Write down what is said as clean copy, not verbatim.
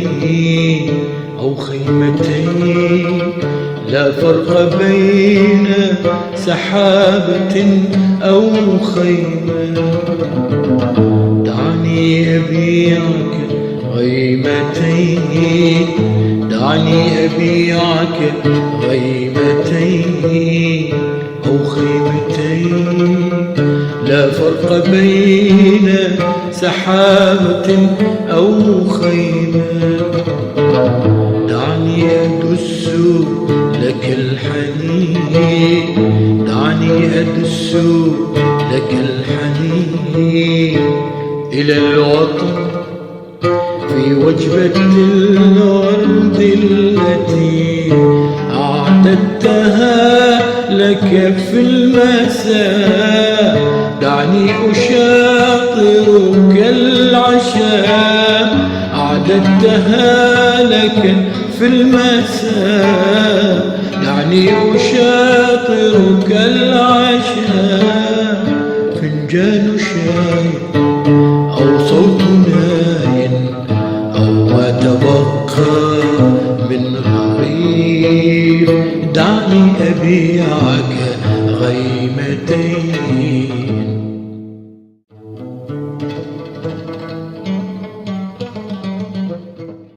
غيمتين أو خيمتين، لا فرق بين سحابة أو خيمة. دعني أبيعك غيمتين، دعني أبيعك غيمتين أو خيمتين، لا فرق بين سحابة أو خيمة. دعني أدس لك الحنين، دعني أدس لك الحنين إلى الوطن في وجبة الورد التي أعددتها لك في المساء. دعني أشاطرك العشاء أعددتها لك في المساء. دعني أشاطرك العشاء، فنجان شاي أو صوت ناي أو ما تبقى من غريب. دعني أبيعك غيمتين